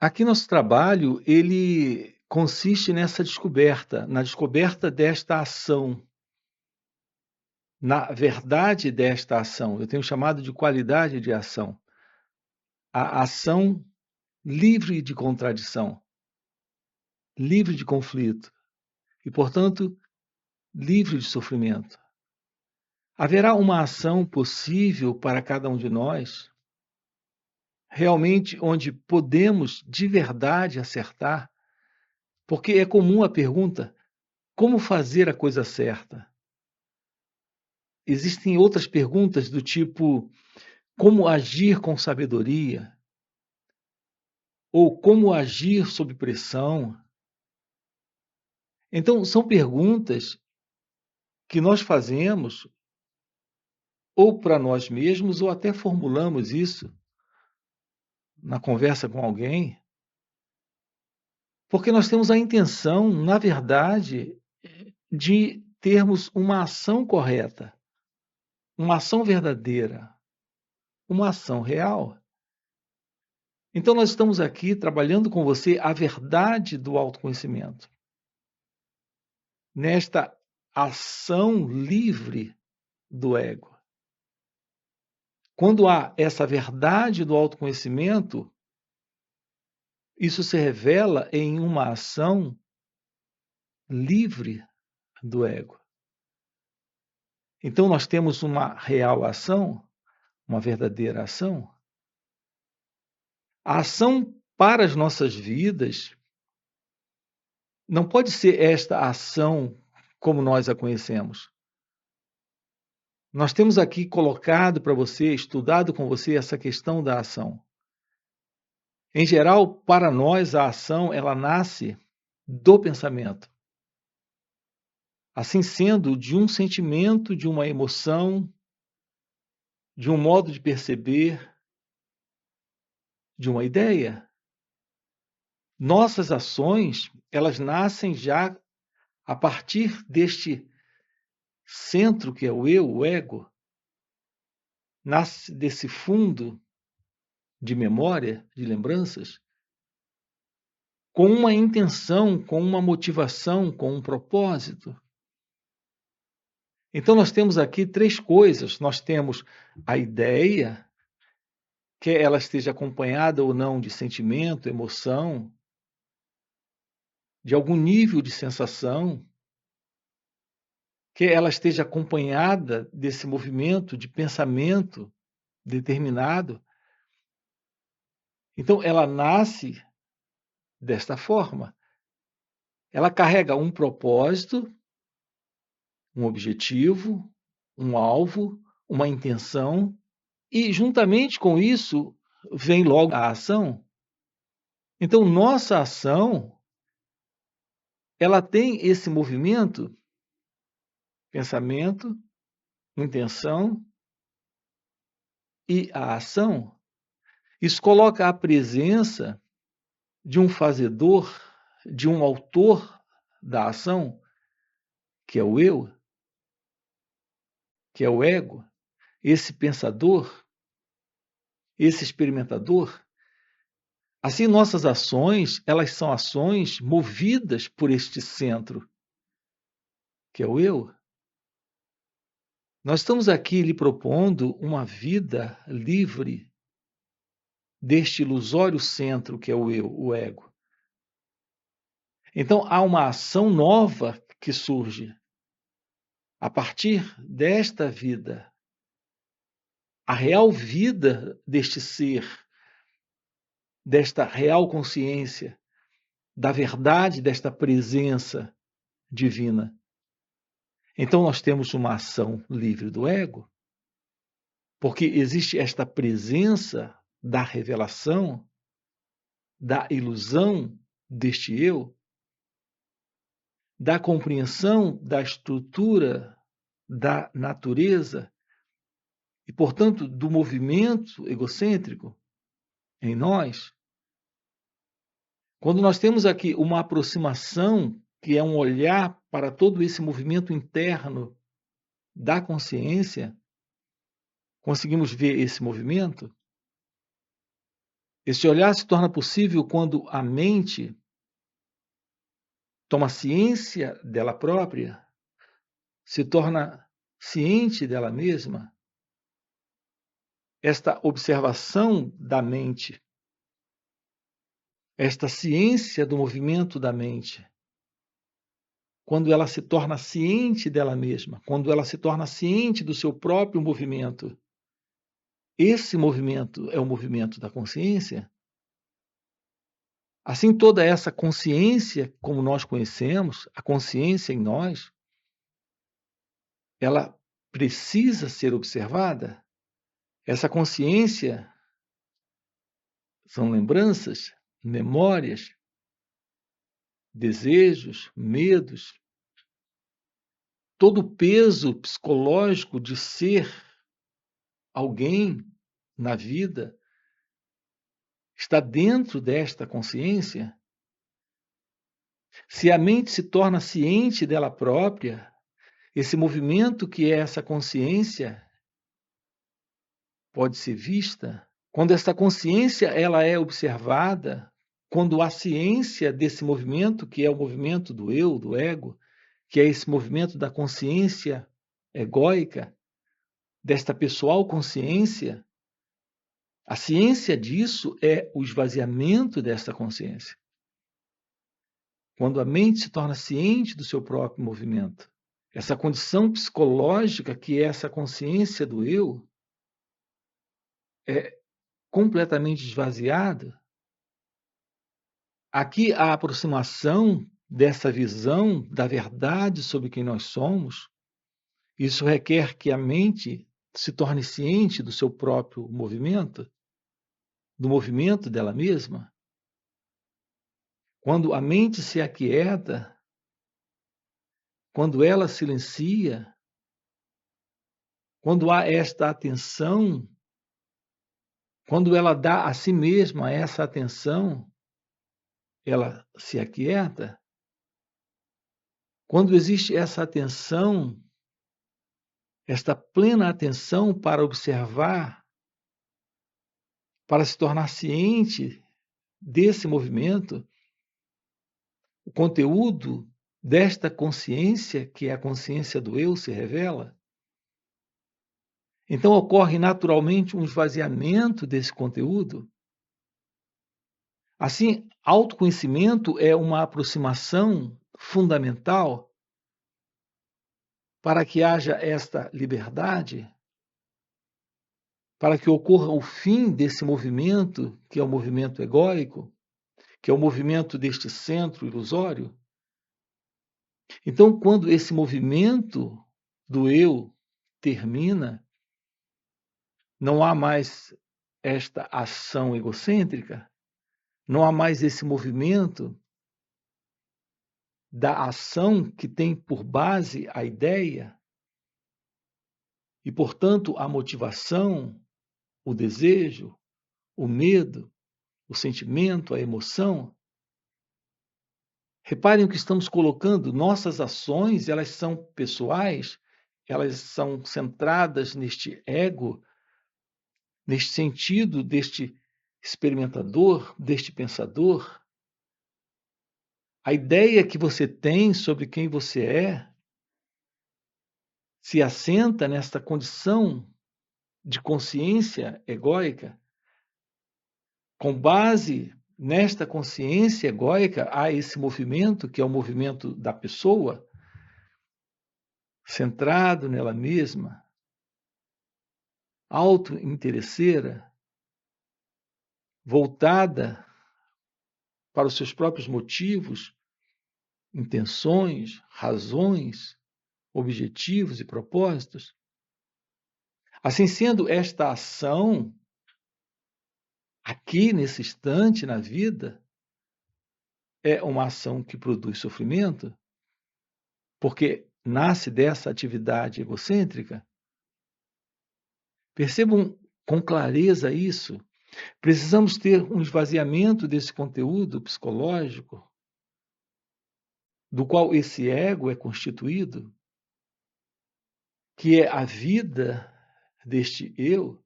Aqui nosso trabalho, ele consiste nessa descoberta, na descoberta desta ação, na verdade desta ação. Eu tenho chamado de qualidade de ação. A ação livre de contradição, livre de conflito e, portanto, livre de sofrimento. Haverá uma ação possível para cada um de nós, realmente onde podemos de verdade acertar, porque é comum a pergunta: como fazer a coisa certa? Existem outras perguntas do tipo: como agir com sabedoria? Ou como agir sob pressão? Então, são perguntas que nós fazemos ou para nós mesmos, ou até formulamos isso na conversa com alguém, porque nós temos a intenção, na verdade, de termos uma ação correta, uma ação verdadeira, uma ação real. Então, nós estamos aqui trabalhando com você a verdade do autoconhecimento, nesta ação livre do ego. Quando há essa verdade do autoconhecimento, isso se revela em uma ação livre do ego. Então, nós temos uma real ação, uma verdadeira ação. A ação para as nossas vidas não pode ser esta ação como nós a conhecemos. Nós temos aqui colocado para você, estudado com você essa questão da ação. Em geral, para nós, a ação ela nasce do pensamento. Assim sendo, de um sentimento, de uma emoção, de um modo de perceber, de uma ideia. Nossas ações, elas nascem já a partir deste centro que é o eu, o ego, nasce desse fundo de memória, de lembranças, com uma intenção, com uma motivação, com um propósito. Então, nós temos aqui três coisas. Nós temos a ideia, quer ela esteja acompanhada ou não de sentimento, emoção, de algum nível de sensação, quer ela esteja acompanhada desse movimento de pensamento determinado. Então, ela nasce desta forma. Ela carrega um propósito, um objetivo, um alvo, uma intenção, e juntamente com isso vem logo a ação. Então, nossa ação, ela tem esse movimento, pensamento, intenção e a ação. Isso coloca a presença de um fazedor, de um autor da ação, que é o eu, que é o ego, esse pensador, esse experimentador. Assim, nossas ações, elas são ações movidas por este centro, que é o eu. Nós estamos aqui lhe propondo uma vida livre deste ilusório centro, que é o eu, o ego. Então, há uma ação nova que surge a partir desta vida, a real vida deste ser, desta real consciência, da verdade desta presença divina. Então, nós temos uma ação livre do ego, porque existe esta presença da revelação, da ilusão deste eu, da compreensão da estrutura da natureza e, portanto, do movimento egocêntrico em nós. Quando nós temos aqui uma aproximação, que é um olhar para todo esse movimento interno da consciência, conseguimos ver esse movimento? Esse olhar se torna possível quando a mente toma ciência dela própria, se torna ciente dela mesma. Esta observação da mente, esta ciência do movimento da mente, quando ela se torna ciente dela mesma, quando ela se torna ciente do seu próprio movimento, esse movimento é o movimento da consciência. Assim, toda essa consciência, como nós conhecemos, a consciência em nós, ela precisa ser observada. Essa consciência são lembranças, memórias, desejos, medos, todo o peso psicológico de ser alguém na vida está dentro desta consciência. Se a mente se torna ciente dela própria, esse movimento que é essa consciência pode ser vista. Quando essa consciência ela é observada, quando a ciência desse movimento, que é o movimento do eu, do ego, que é esse movimento da consciência egóica, desta pessoal consciência, a ciência disso é o esvaziamento dessa consciência. Quando a mente se torna ciente do seu próprio movimento, essa condição psicológica que é essa consciência do eu é completamente esvaziada. Aqui a aproximação dessa visão da verdade sobre quem nós somos, isso requer que a mente se torne ciente do seu próprio movimento, do movimento dela mesma. Quando a mente se aquieta, quando ela silencia, quando há esta atenção, quando ela dá a si mesma essa atenção, ela se aquieta. Quando existe essa atenção, esta plena atenção para observar, para se tornar ciente desse movimento, o conteúdo desta consciência, que é a consciência do eu, se revela. Então ocorre naturalmente um esvaziamento desse conteúdo. Assim, autoconhecimento é uma aproximação fundamental para que haja esta liberdade, para que ocorra o fim desse movimento, que é o movimento egóico, que é o movimento deste centro ilusório. Então, quando esse movimento do eu termina, não há mais esta ação egocêntrica, não há mais esse movimento da ação que tem por base a ideia e, portanto, a motivação, o desejo, o medo, o sentimento, a emoção. Reparem o que estamos colocando, nossas ações, elas são pessoais, elas são centradas neste ego, neste sentido deste experimentador, deste pensador. A ideia que você tem sobre quem você é se assenta nesta condição de consciência egóica. Com base nesta consciência egóica, há esse movimento, que é o movimento da pessoa, centrado nela mesma, auto-interesseira, voltada para os seus próprios motivos, intenções, razões, objetivos e propósitos. Assim sendo, esta ação, aqui nesse instante na vida, é uma ação que produz sofrimento, porque nasce dessa atividade egocêntrica. Percebam com clareza isso. Precisamos ter um esvaziamento desse conteúdo psicológico, do qual esse ego é constituído, que é a vida deste eu.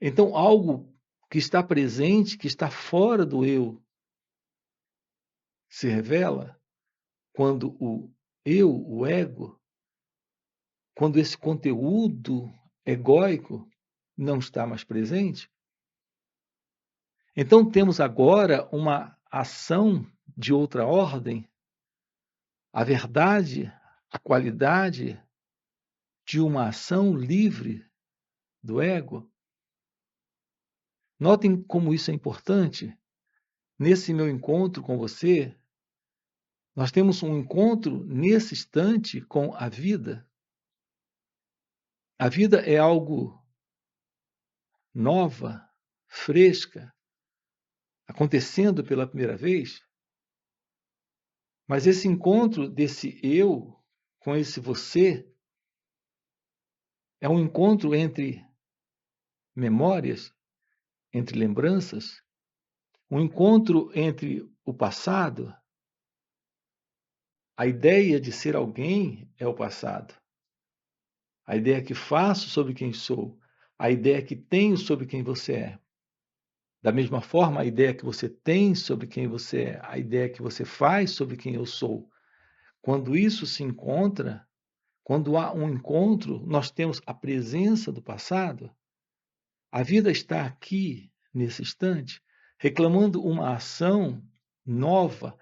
Então, algo que está presente, que está fora do eu, se revela quando o eu, o ego, quando esse conteúdo egóico não está mais presente. Então temos agora uma ação de outra ordem, a verdade, a qualidade de uma ação livre do ego. Notem como isso é importante. Nesse meu encontro com você, nós temos um encontro nesse instante com a vida. A vida é algo nova, fresca, acontecendo pela primeira vez, mas esse encontro desse eu com esse você é um encontro entre memórias, entre lembranças, um encontro entre o passado. A ideia de ser alguém é o passado. A ideia que faço sobre quem sou, a ideia que tenho sobre quem você é. Da mesma forma, a ideia que você tem sobre quem você é, a ideia que você faz sobre quem eu sou. Quando isso se encontra, quando há um encontro, nós temos a presença do passado. A vida está aqui, nesse instante, reclamando uma ação nova,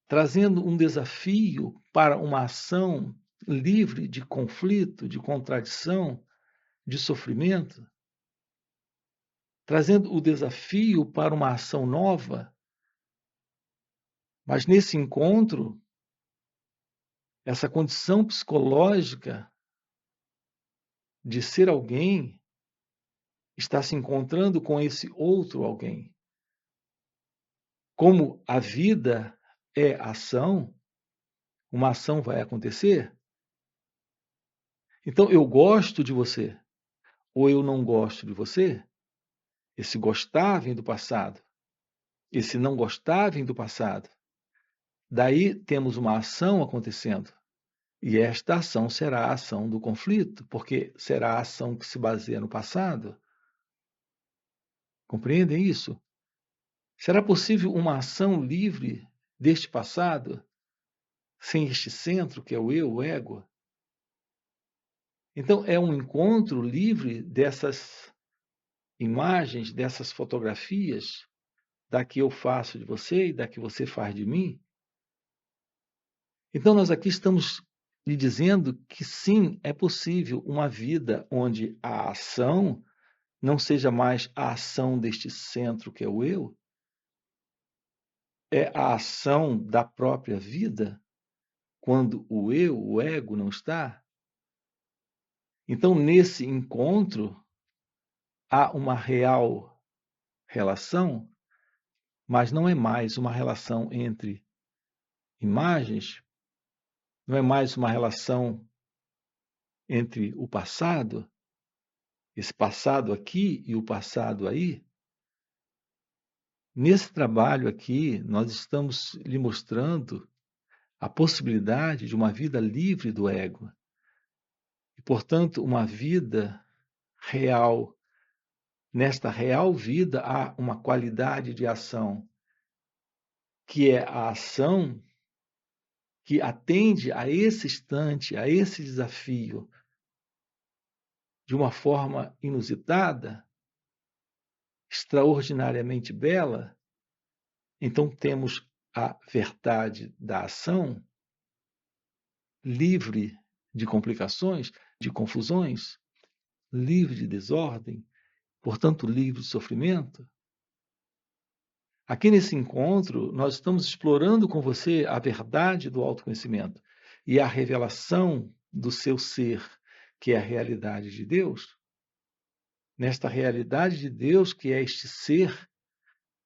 trazendo um desafio para uma ação livre de conflito, de contradição, de sofrimento, trazendo o desafio para uma ação nova. Mas nesse encontro, essa condição psicológica de ser alguém está se encontrando com esse outro alguém. Como a vida é ação, uma ação vai acontecer. Então, eu gosto de você, ou eu não gosto de você. Esse gostar vem do passado. Esse não gostar vem do passado. Daí temos uma ação acontecendo. E esta ação será a ação do conflito, porque será a ação que se baseia no passado. Compreendem isso? Será possível uma ação livre deste passado, sem este centro que é o eu, o ego? Então, é um encontro livre dessas imagens, dessas fotografias, da que eu faço de você e da que você faz de mim. Então, nós aqui estamos lhe dizendo que sim, é possível uma vida onde a ação não seja mais a ação deste centro que é o eu, é a ação da própria vida, quando o eu, o ego, não está. Então, nesse encontro, há uma real relação, mas não é mais uma relação entre imagens, não é mais uma relação entre o passado, esse passado aqui e o passado aí. Nesse trabalho aqui, nós estamos lhe mostrando a possibilidade de uma vida livre do ego. E, portanto, uma vida real. Nesta real vida há uma qualidade de ação, que é a ação que atende a esse instante, a esse desafio, de uma forma inusitada, extraordinariamente bela. Então temos a verdade da ação, livre de complicações, de confusões, livre de desordem, portanto livre de sofrimento. Aqui nesse encontro, nós estamos explorando com você a verdade do autoconhecimento e a revelação do seu ser, que é a realidade de Deus. Nesta realidade de Deus, que é este ser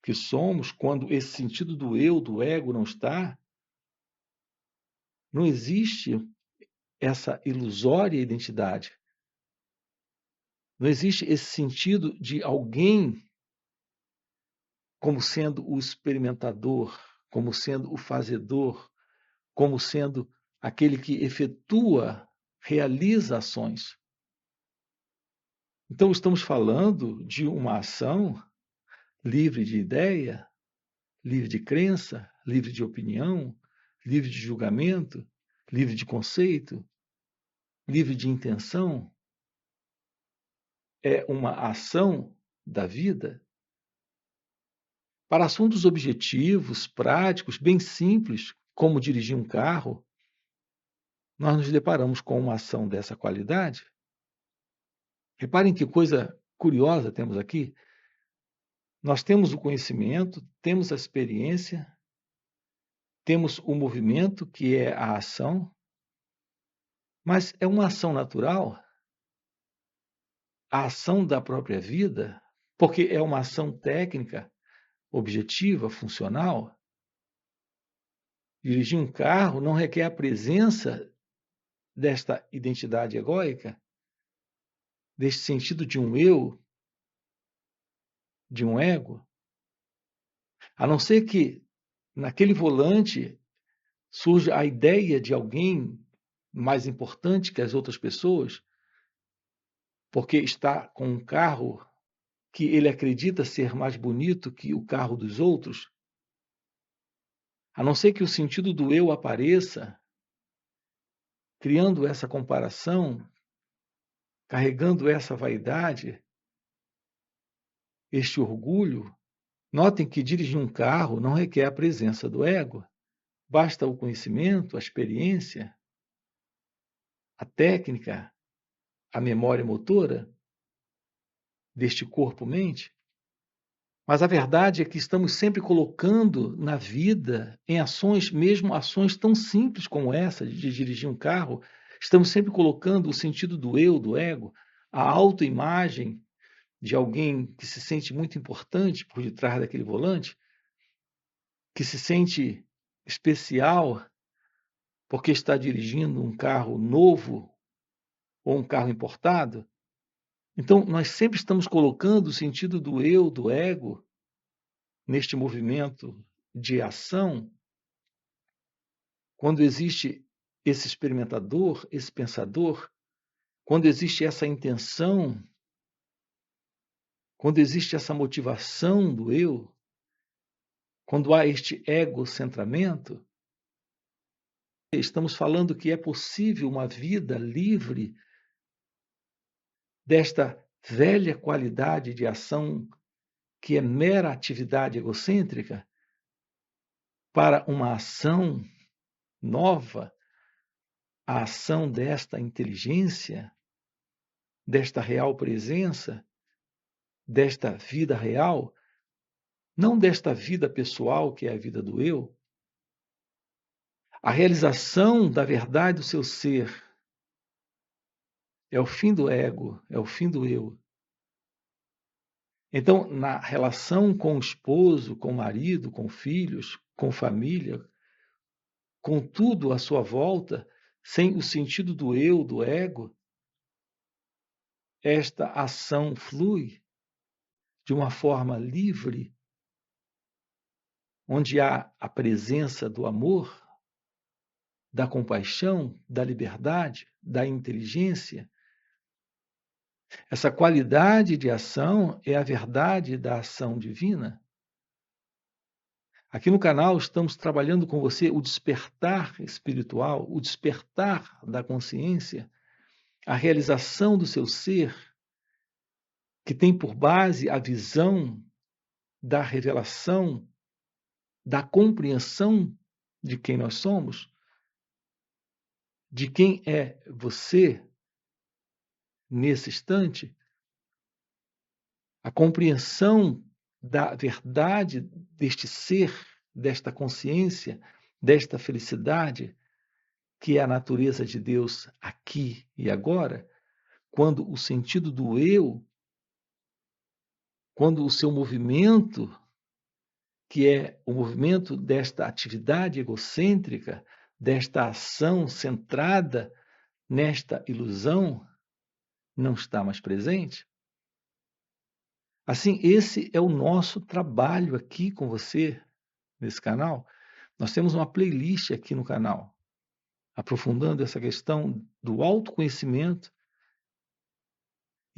que somos, quando esse sentido do eu, do ego não está, não existe essa ilusória identidade. Não existe esse sentido de alguém como sendo o experimentador, como sendo o fazedor, como sendo aquele que efetua, realiza ações. Então, estamos falando de uma ação livre de ideia, livre de crença, livre de opinião, livre de julgamento, livre de conceito, livre de intenção. É uma ação da vida para assuntos objetivos, práticos, bem simples, como dirigir um carro. Nós nos deparamos com uma ação dessa qualidade. Reparem que coisa curiosa temos aqui. Nós temos o conhecimento, temos a experiência, temos o movimento, que é a ação, mas é uma ação natural, a ação da própria vida, porque é uma ação técnica, objetiva, funcional. Dirigir um carro não requer a presença desta identidade egóica, deste sentido de um eu, de um ego, a não ser que naquele volante surja a ideia de alguém mais importante que as outras pessoas, porque está com um carro que ele acredita ser mais bonito que o carro dos outros, a não ser que o sentido do eu apareça, criando essa comparação, carregando essa vaidade, este orgulho. Notem que dirigir um carro não requer a presença do ego. Basta o conhecimento, a experiência, a técnica, a memória motora deste corpo-mente. Mas a verdade é que estamos sempre colocando na vida, em ações, mesmo ações tão simples como essa de dirigir um carro, estamos sempre colocando o sentido do eu, do ego, a autoimagem de alguém que se sente muito importante por detrás daquele volante, que se sente especial porque está dirigindo um carro novo ou um carro importado. Então, nós sempre estamos colocando o sentido do eu, do ego, neste movimento de ação, quando existe esse experimentador, esse pensador, quando existe essa intenção, quando existe essa motivação do eu, quando há este egocentramento, estamos falando que é possível uma vida livre desta velha qualidade de ação que é mera atividade egocêntrica para uma ação nova, a ação desta inteligência, desta real presença, desta vida real, não desta vida pessoal que é a vida do eu, a realização da verdade do seu ser é o fim do ego, é o fim do eu. Então, na relação com o esposo, com o marido, com filhos, com família, com tudo à sua volta, sem o sentido do eu, do ego, esta ação flui de uma forma livre, onde há a presença do amor, da compaixão, da liberdade, da inteligência. Essa qualidade de ação é a verdade da ação divina. Aqui no canal estamos trabalhando com você o despertar espiritual, o despertar da consciência, a realização do seu ser, que tem por base a visão da revelação, da compreensão de quem nós somos, de quem é você nesse instante, a compreensão da verdade deste ser, desta consciência, desta felicidade, que é a natureza de Deus aqui e agora, quando o sentido do eu, quando o seu movimento, que é o movimento desta atividade egocêntrica, desta ação centrada nesta ilusão, não está mais presente. Assim, esse é o nosso trabalho aqui com você, nesse canal. Nós temos uma playlist aqui no canal, aprofundando essa questão do autoconhecimento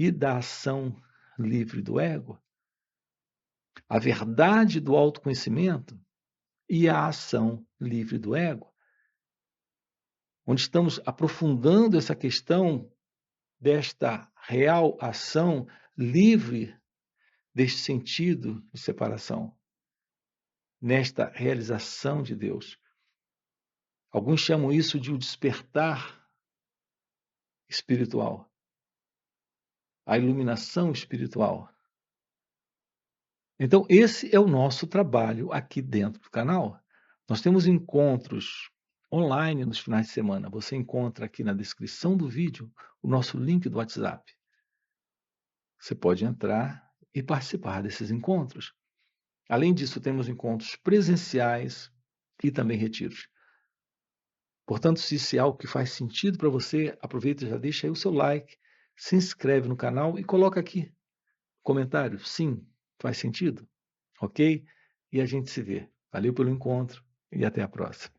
e da ação livre do ego, a verdade do autoconhecimento e a ação livre do ego, onde estamos aprofundando essa questão desta real ação livre deste sentido de separação, nesta realização de Deus. Alguns chamam isso de o despertar espiritual, a iluminação espiritual. Então, esse é o nosso trabalho aqui dentro do canal. Nós temos encontros online nos finais de semana. Você encontra aqui na descrição do vídeo o nosso link do WhatsApp. Você pode entrar e participar desses encontros. Além disso, temos encontros presenciais e também retiros. Portanto, se isso é algo que faz sentido para você, aproveita e já deixa aí o seu like, se inscreve no canal e coloca aqui comentário. Sim, faz sentido? Ok? E a gente se vê. Valeu pelo encontro e até a próxima.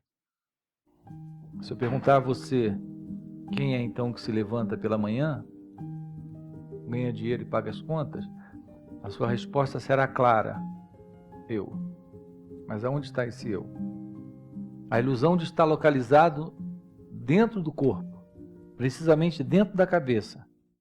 Se eu perguntar a você quem é então que se levanta pela manhã, ganha dinheiro e paga as contas, a sua resposta será clara: eu. Mas aonde está esse eu? A ilusão de estar localizado dentro do corpo, precisamente dentro da cabeça,